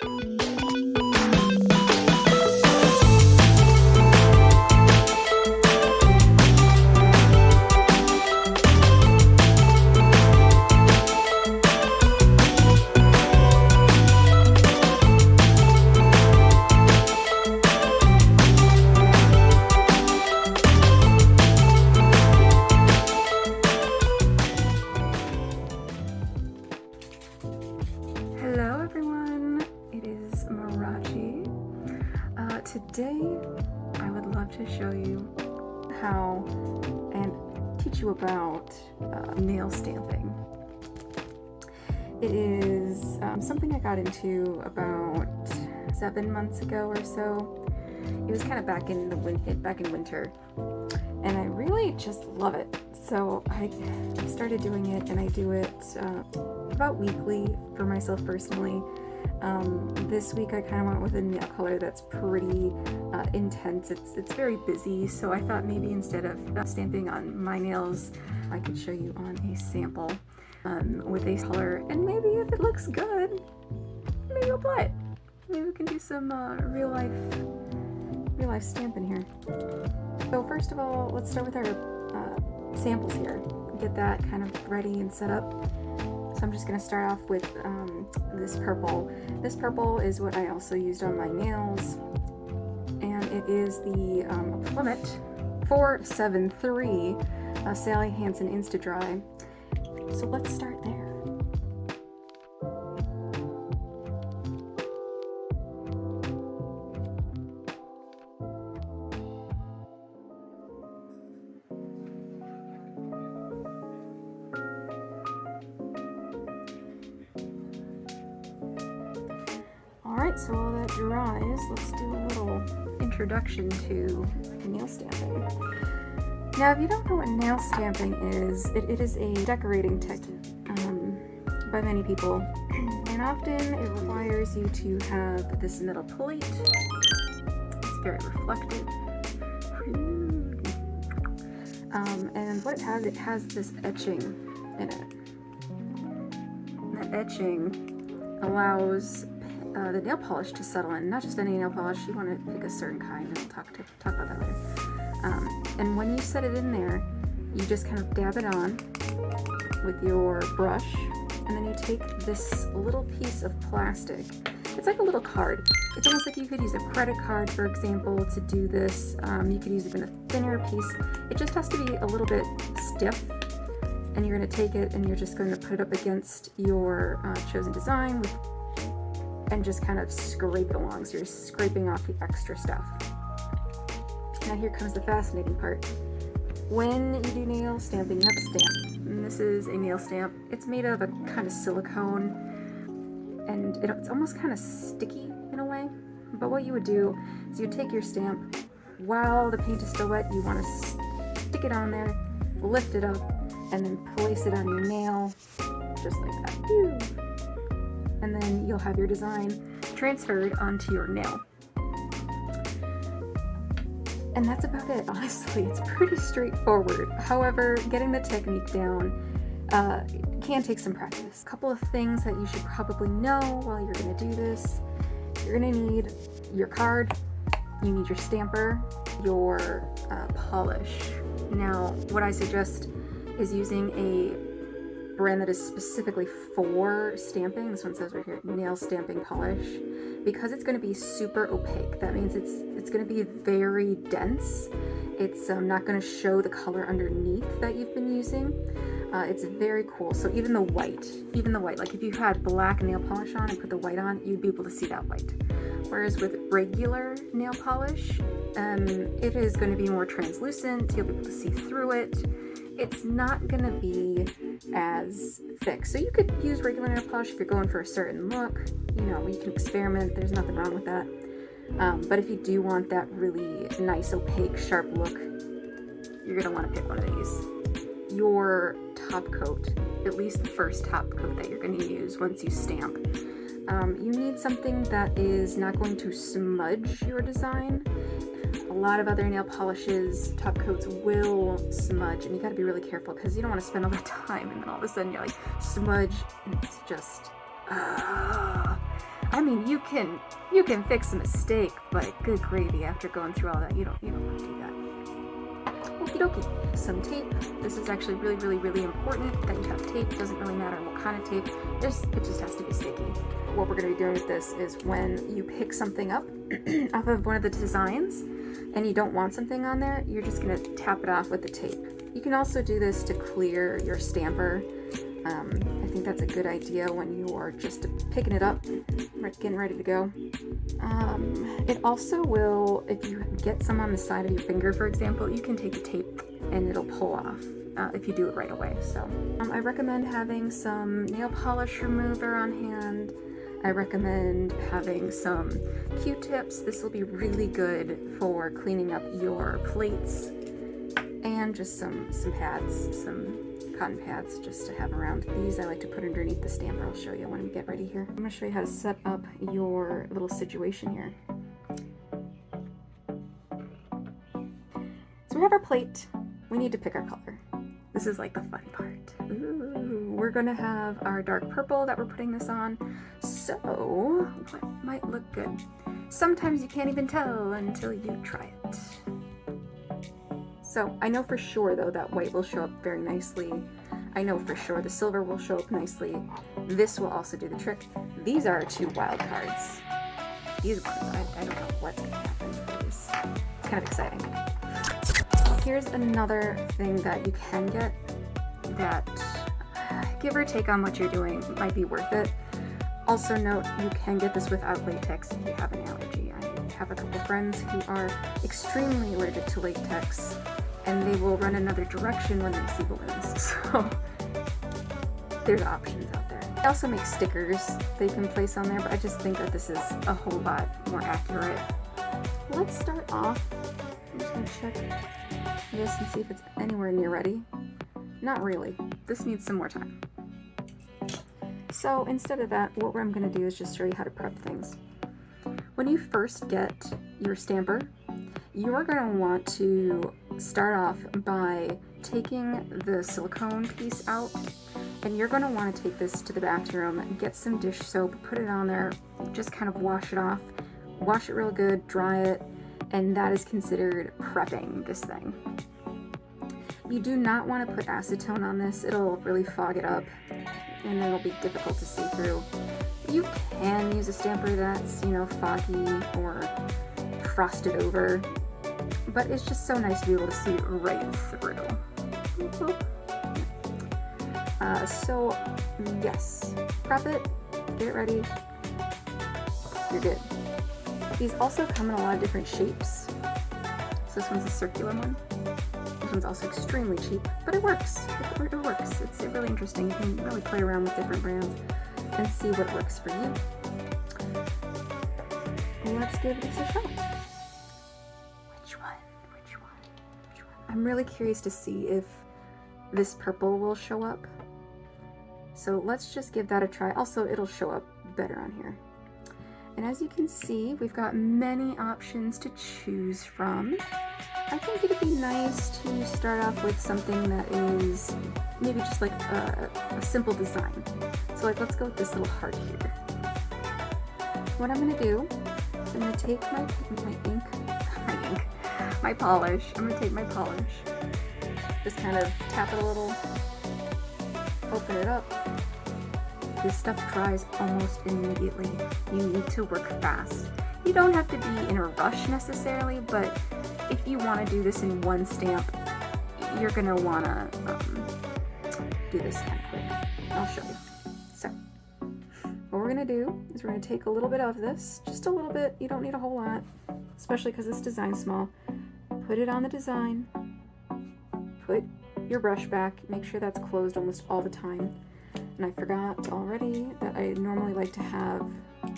Hello everyone, it is Marachi. Today I would love to show you how and teach you about nail stamping. It is something I got into about 7 months ago or so. It was kind of back in winter, and I really just love it. So I started doing it, and I do it about weekly for myself personally. This week I kind of went with a nail color that's pretty intense. It's very busy, so I thought maybe instead of stamping on my nails, I could show you on a sample with a color, and maybe if it looks good, maybe I'll apply it. Maybe we can do some real life stamping here. So first of all, let's start with our samples here. Get that kind of ready and set up. So I'm just going to start off with this purple. This purple is what I also used on my nails, and it is the Plummet 473 Sally Hansen Insta Dry. So let's start there. Alright, so while that dries, let's do a little introduction to nail stamping. Now, if you don't know what nail stamping is, it is a decorating technique by many people, and often it requires you to have this metal plate. It's very reflective. And what it has this etching in it. And that etching allows the nail polish to settle in. Not just any nail polish, you want to pick a certain kind, and we'll talk about that later. And when you set it in there, you just kind of dab it on with your brush, and then you take this little piece of plastic. It's like a little card. It's almost like you could use a credit card, for example, to do this. You could use even a thinner piece. It just has to be a little bit stiff, and you're going to take it and you're just going to put it up against your chosen design and just kind of scrape it along. So you're scraping off the extra stuff. Now here comes the fascinating part. When you do nail stamping, you have a stamp. And this is a nail stamp. It's made of a kind of silicone, and it's almost kind of sticky in a way. But what you would do is you take your stamp, while the paint is still wet, you want to stick it on there, lift it up, and then place it on your nail, just like that. And then you'll have your design transferred onto your nail. And that's about it, honestly. It's pretty straightforward. However, getting the technique down can take some practice. A couple of things that you should probably know while you're going to do this. You're going to need your card, you need your stamper, your polish. Now, what I suggest is using a brand that is specifically for stamping. This one says right here, nail stamping polish, because it's going to be super opaque. That means it's going to be very dense. It's not going to show the color underneath that you've been using. It's very cool. So even the white, like if you had black nail polish on and put the white on, you'd be able to see that white. Whereas with regular nail polish, it is going to be more translucent. You'll be able to see through it. It's not going to be as thick. So you could use regular nail polish if you're going for a certain look. You know, you can experiment. There's nothing wrong with that. But if you do want that really nice, opaque, sharp look, you're going to want to pick one of these. Your top coat, at least the first top coat that you're going to use once you stamp, you need something that is not going to smudge your design. A lot of other nail polishes, top coats will smudge, and you got to be really careful because you don't want to spend all the time and then all of a sudden you're like smudge, and it's just I mean, you can fix a mistake, but good gravy, after going through all that, you don't want to do that. Okie dokie. Some tape. This is actually really important that you have tape. It doesn't really matter what kind of tape. It just has to be sticky. What we're going to be doing with this is when you pick something up off of one of the designs and you don't want something on there, you're just going to tap it off with the tape. You can also do this to clear your stamper. I think that's a good idea when you are just picking it up, getting ready to go. It also will, if you get some on the side of your finger, for example, you can take the tape and it'll pull off if you do it right away. So I recommend having some nail polish remover on hand. I recommend having some Q-tips. This will be really good for cleaning up your plates, and just some pads, some cotton pads just to have around. These I like to put underneath the stamper. I'll show you when we get ready here. I'm going to show you how to set up your little situation here. So we have our plate. We need to pick our color. This is like the fun part. Ooh, we're going to have our dark purple that we're putting this on. So what might look good? Sometimes you can't even tell until you try it. So I know for sure though that white will show up very nicely. I know for sure the silver will show up nicely. This will also do the trick. These are 2 wild cards. These ones, I don't know what's gonna happen for these. It's kind of exciting. Here's another thing that you can get that, give or take on what you're doing, might be worth it. Also note, you can get this without latex if you have an allergy. I have a couple friends who are extremely allergic to latex, and they will run another direction when they see balloons. So there's options out there. They also make stickers that you can place on there, but I just think that this is a whole lot more accurate. Let's start off. I'm just gonna check this and see if it's anywhere near ready. Not really. This needs some more time. So instead of that, what I'm gonna do is just show you how to prep things. When you first get your stamper, you're going to want to start off by taking the silicone piece out, and you're going to want to take this to the bathroom, get some dish soap, put it on there, just kind of wash it off, wash it real good, dry it, and that is considered prepping this thing. You do not want to put acetone on this. It'll really fog it up and it'll be difficult to see through. You can use a stamper that's, foggy or frosted over, but it's just so nice to be able to see right through. So yes, prep it, get it ready, you're good. These also come in a lot of different shapes. So this one's a circular one. This one's also extremely cheap, but it works. It works. It's really interesting. You can really play around with different brands and see what works for you. Let's give this a shot. Which one? I'm really curious to see if this purple will show up. So let's just give that a try. Also, it'll show up better on here. And as you can see, we've got many options to choose from. I think it'd be nice to start off with something that is maybe just like a simple design. So like, let's go with this little heart here. What I'm gonna do is I'm gonna take my polish. I'm gonna take my polish, just kind of tap it a little, open it up. This stuff dries almost immediately. You need to work fast. You don't have to be in a rush necessarily, but if you want to do this in one stamp, you're gonna wanna do this kind of quick. I'll show you. So, what we're gonna do is we're gonna take a little bit of this, just a little bit. You don't need a whole lot, especially because this design's small. Put it on the design. Put your brush back. Make sure that's closed almost all the time. And I forgot already that I normally like to have,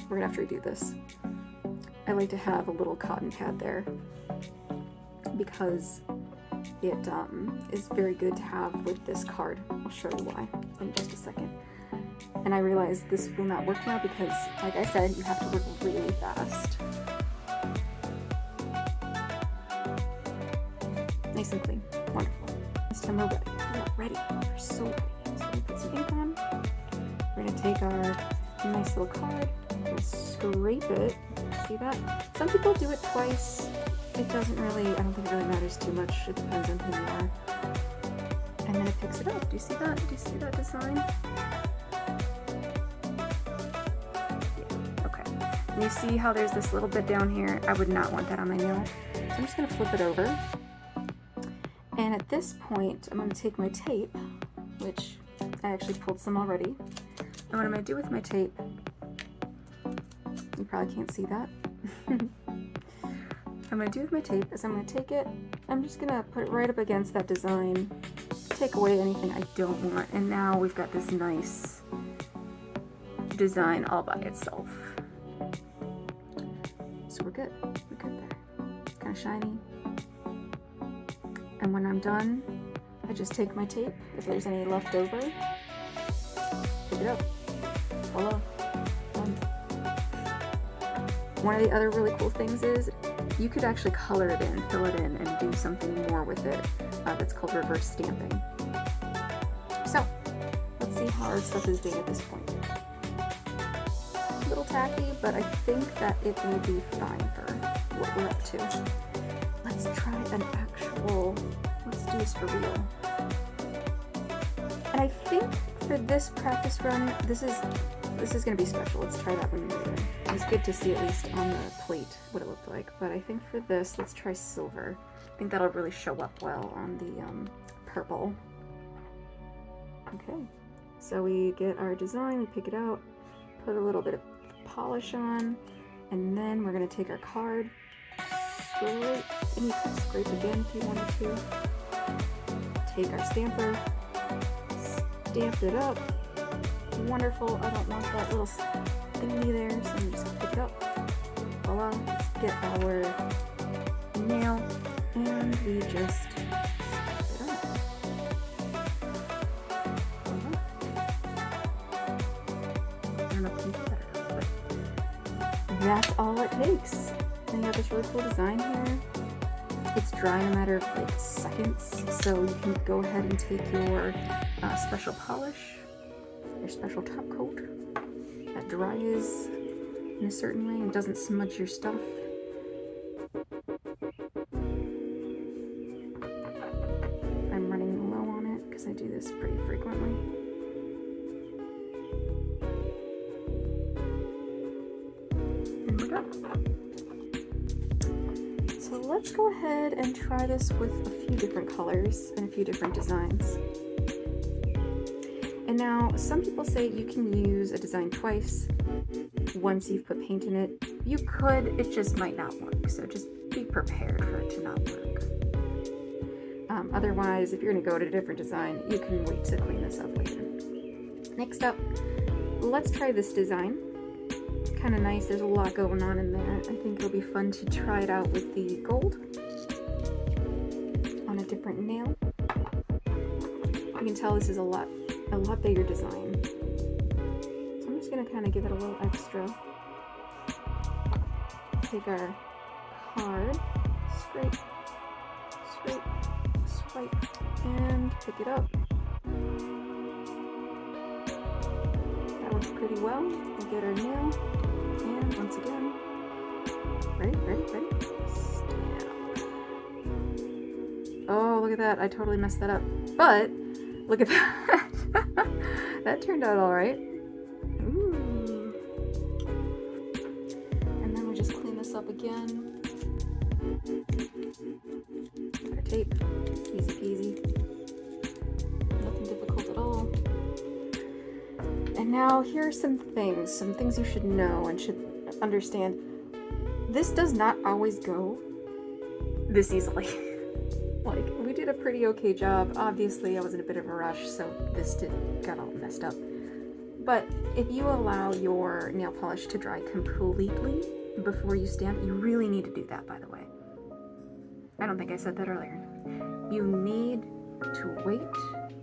we're gonna have to redo this. I like to have a little cotton pad there because it is very good to have with this card. I'll show you why in just a second. And I realize this will not work now because, like I said, you have to work really fast. Nice and clean. Wonderful. This time we're ready. We're ready. We're so ready. So we put some ink on. We're going to take our Nice little card. Scrape it. See that? Some people do it twice. It doesn't really, I don't think it really matters too much. It depends on who you are. And then it picks it up. Do you see that? Do you see that design? Okay. And you see how there's this little bit down here? I would not want that on my nail. So I'm just gonna flip it over. And at this point, I'm gonna take my tape, which I actually pulled some already. And what I'm gonna do with my tape, you probably can't see that. What I'm gonna do with my tape is I'm gonna take it, I'm just gonna put it right up against that design, take away anything I don't want, and now we've got this nice design all by itself. So we're good there. It's kind of shiny. And when I'm done, I just take my tape, if there's any left over, pick it up. Voila. Done. One of the other really cool things is you could actually color it in, fill it in, and do something more with it. That's called reverse stamping. So, let's see how our stuff is doing at this point. A little tacky, but I think that it will be fine for what we're up to. Let's try an actual, let's do this for real. And I think for this practice run, this is going to be special. Let's try that one later. It was good to see at least on the plate what it looked like, but I think for this, let's try silver. I think that'll really show up well on the purple. Okay, so we get our design, we pick it out, put a little bit of polish on, and then we're going to take our card, scrape, and you can scrape again if you wanted to. Take our stamper, stamp it up. Wonderful. I don't want that little thingy there, so I'm just gonna pick it up. Voila. Let's get our nail, and we just put it on. Voila. I don't know if you can set it up, but that's all it takes. And you have this really cool design here. It's dry in a matter of like seconds, so you can go ahead and take your special polish, your special top coat that dries in a certain way and doesn't smudge your stuff. I'm running low on it because I do this pretty frequently. And we're done. So let's go ahead and try this with a few different colors and a few different designs. And now, some people say you can use a design twice once you've put paint in it. You could, it just might not work, so just be prepared for it to not work. Otherwise, if you're going to go to a different design, you can wait to clean this up later. Next up, let's try this design. It's kind of nice, there's a lot going on in there. I think it'll be fun to try it out with the gold on a different nail. You can tell this is a lot bigger design. So I'm just going to kind of give it a little extra. Take our card, scrape, scrape, swipe, and pick it up. That works pretty well. We'll get our nail, and once again, ready? Stamp. Oh, look at that. I totally messed that up. But, look at that. That turned out all right. Ooh. And then we just clean this up again. Got our tape. Easy peasy. Nothing difficult at all. And now here are some things you should know and should understand. This does not always go this easily. Like, we did a pretty okay job. Obviously, I was in a bit of a rush, so this got all messed up. But if you allow your nail polish to dry completely before you stamp, you really need to do that, by the way. I don't think I said that earlier. You need to wait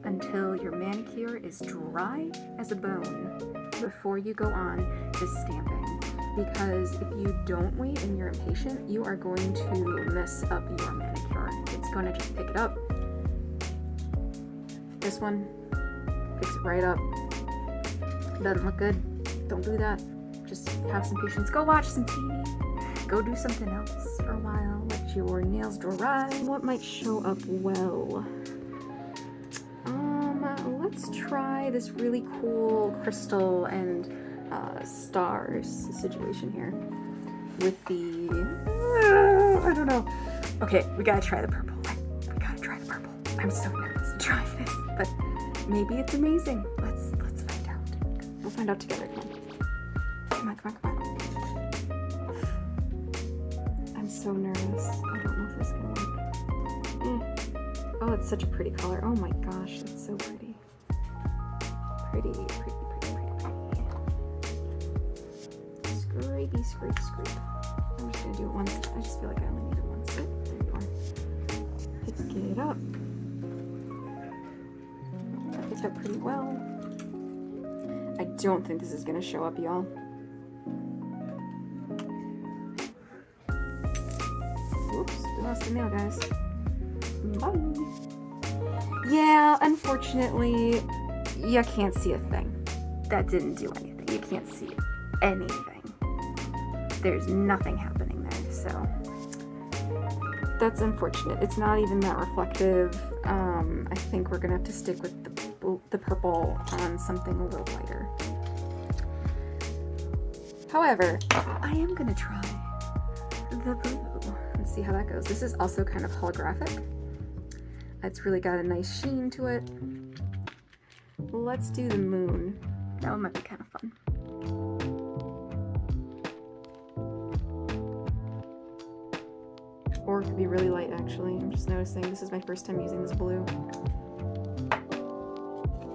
until your manicure is dry as a bone before you go on to stamping. Because if you don't wait and you're impatient, you are going to mess up your manicure. It's going to just pick it up. This one picks it right up. Doesn't look good. don't do that. Just have some patience. Go watch some TV. Go do something else for a while. Let your nails dry. What might show up well? Let's try this really cool crystal and stars situation here with the, I don't know. Okay, we gotta try the purple. We gotta try the purple. I'm so nervous to try this, but maybe it's amazing. Let's find out. We'll find out together. Come on, come on, come on. I'm so nervous. I don't know if this is gonna work. Oh, it's such a pretty color. Oh my gosh, it's so pretty. Pretty. Scrape. I'm just gonna do it once. I just feel like I only need it once. Oh, there you are. Pick it up. That picked up pretty well. I don't think this is gonna show up, y'all. Oops, we lost the nail, guys. Bye. Yeah, unfortunately, you can't see a thing. That didn't do anything. You can't see anything. There's nothing happening there, so that's unfortunate. It's not even that reflective. I think we're gonna have to stick with the purple on something a little lighter. However, I am gonna try the blue and see how that goes. This is also kind of holographic. It's really got a nice sheen to it. Let's do the moon. That one might be kind of fun. Or it could be really light, actually. I'm just noticing this is my first time using this blue.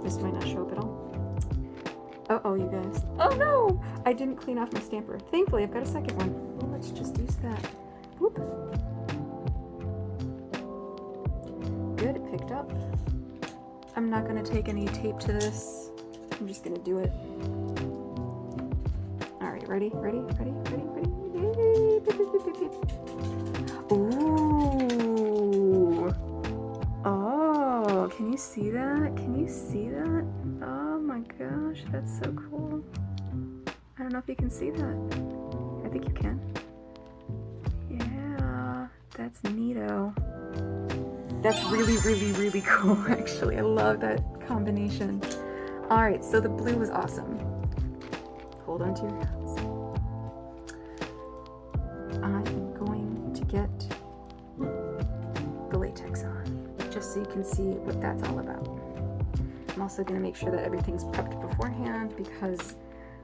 This might not show up at all. Uh-oh, you guys. Oh no! I didn't clean off my stamper. Thankfully, I've got a second one. Well, let's just use that. Whoop. Good, it picked up. I'm not gonna take any tape to this. I'm just gonna do it. All right, ready? Ooh. Oh, can you see that? Oh my gosh, that's so cool. I don't know if you can see that. I think you can. Yeah, that's neato. That's really cool, actually. I love that combination. All right, so the blue was awesome. Hold on to your hats. I am going to get the latex on, just so you can see what that's all about. I'm also going to make sure that everything's prepped beforehand, because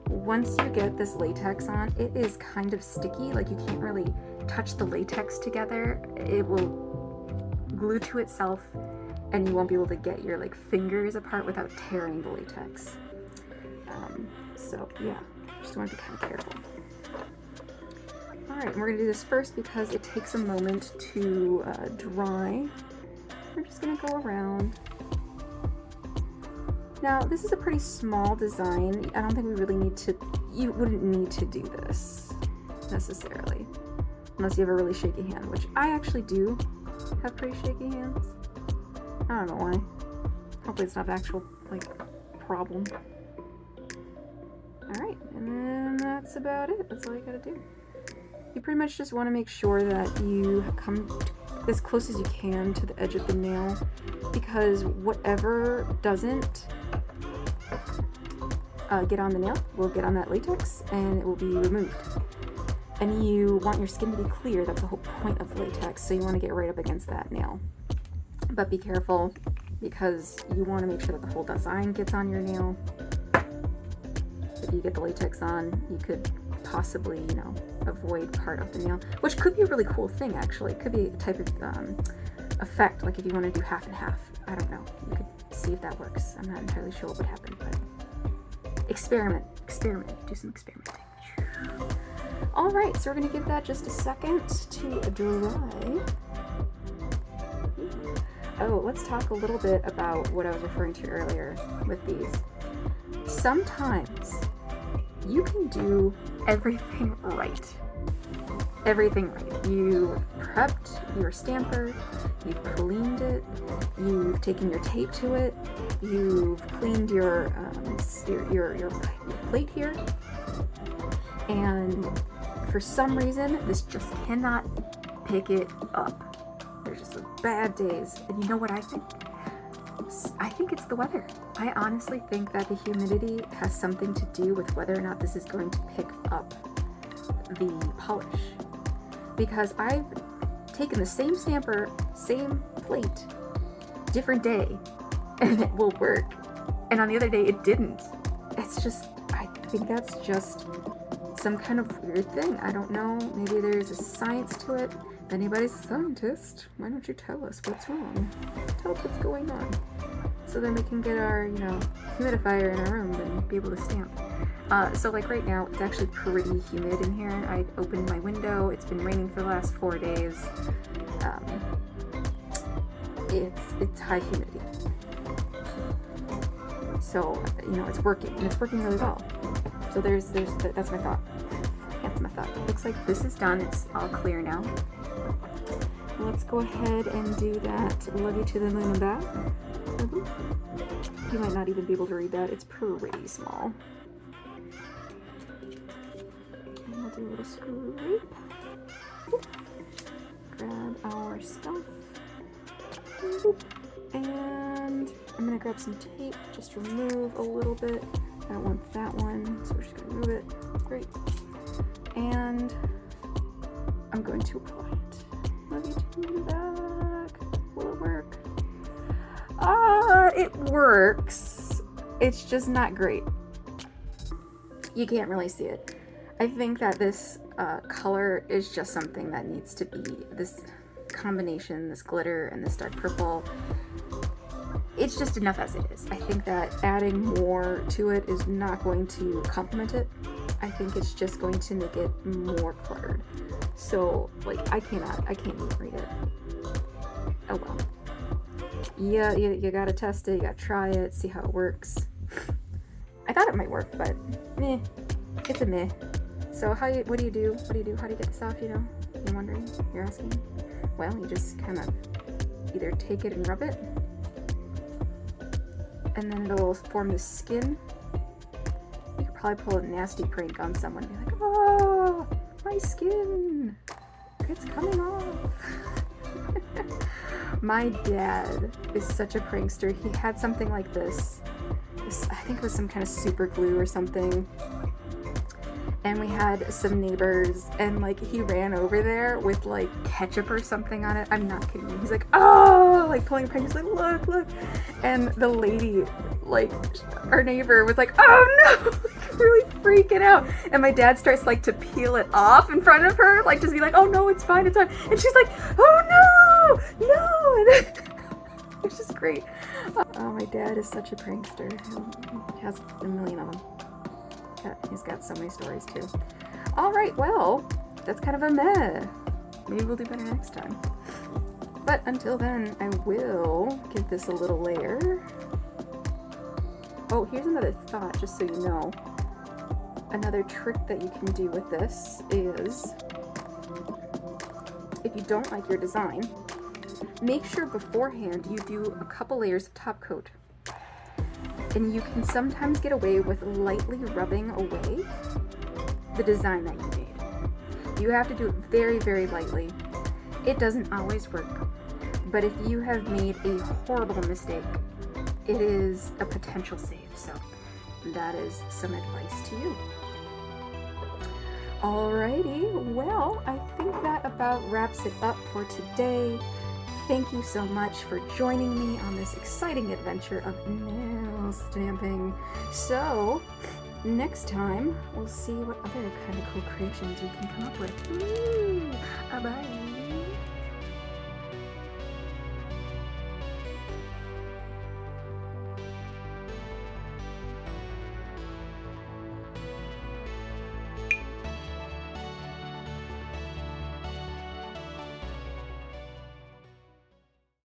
once you get this latex on, it is kind of sticky. Like, you can't really touch the latex together. It will glue to itself, and you won't be able to get your fingers apart without tearing the latex. So yeah, just want to be kind of careful. All right, we're gonna do this first because it takes a moment to dry. We're just gonna go around. Now, this is a pretty small design. I don't think we really need to, you wouldn't need to do this necessarily, unless you have a really shaky hand, which I actually do have pretty shaky hands. I don't know why. Hopefully it's not an actual, problem. Alright, and then that's about it. That's all you gotta do. You pretty much just want to make sure that you come as close as you can to the edge of the nail, because whatever doesn't get on the nail will get on that latex and it will be removed. And you want your skin to be clear. That's the whole point of latex, so you want to get right up against that nail. But be careful, because you want to make sure that the whole design gets on your nail. If you get the latex on, you could possibly, avoid part of the nail, which could be a really cool thing, actually. It could be a type of effect, like if you want to do half and half. I don't know. You could see if that works. I'm not entirely sure what would happen, but experiment, do some experimenting. All right, so we're going to give that just a second to dry. Oh, let's talk a little bit about what I was referring to earlier with these. Sometimes you can do everything right, everything right. You've prepped your stamper, you've cleaned it, you've taken your tape to it, you've cleaned your plate here, and for some reason this just cannot pick it up. There's just bad days, and you know what I think? I think it's the weather. I honestly think that the humidity has something to do with whether or not this is going to pick up the polish. Because I've taken the same stamper, same plate, different day, and it will work. And on the other day, it didn't. It's just, I think that's just some kind of weird thing. I don't know. Maybe there's a science to it. If anybody's a scientist, why don't you tell us what's wrong? Tell us what's going on. So then we can get our, humidifier in our room and be able to stamp. So like right now, it's actually pretty humid in here. I opened my window. It's been raining for the last 4 days. It's high humidity. So, it's working, and it's working really well. So that's my thought. That's my thought. Looks like this is done. It's all clear now. Let's go ahead and do that. Love you to the moon and back. You might not even be able to read that. It's pretty small. And we'll do a little scrape. Grab our stuff. And I'm gonna grab some tape, just remove a little bit. I don't want that one, so we're just gonna remove it. Great. And I'm going to apply it. Love you to the back. Will it work? It works. It's just not great. You can't really see it. I think that this color is just something that needs to be, this combination, this glitter and this dark purple, it's just enough as it is. I think that adding more to it is not going to complement it. I think it's just going to make it more cluttered. So, I can't even read it. Oh well. Yeah, you gotta test it, you gotta try it, see how it works. I thought it might work, but meh. It's a meh. So what do you do? How do you get this off, You're wondering? You're asking? Well, you just kind of either take it and rub it, and then it'll form this skin. You could probably pull a nasty prank on someone and be like, oh, my skin, it's coming off. My dad is such a prankster. He had something like this. I think it was some kind of super glue or something. And we had some neighbors, and he ran over there with ketchup or something on it. I'm not kidding you. He's like, oh, pulling a prank. He's like, look. And the lady, our neighbor was like, oh no, really freaking out. And my dad starts to peel it off in front of her, just be like, oh no, it's fine. And she's like, oh no. And it's just great. Oh, my dad is such a prankster. He has a million of them. He's got so many stories too. All right, well, that's kind of a meh. Maybe we'll do better next time. But until then, I will give this a little layer. Oh, here's another thought, just so you know. Another trick that you can do with this is, if you don't like your design, make sure beforehand you do a couple layers of top coat. And you can sometimes get away with lightly rubbing away the design that you made. You have to do it very, very lightly. It doesn't always work, but if you have made a horrible mistake, it is a potential save. So that is some advice to you. Alrighty, well, I think that about wraps it up for today. Thank you so much for joining me on this exciting adventure of nail stamping. So, next time, we'll see what other kind of cool creations we can come up with. Bye-bye.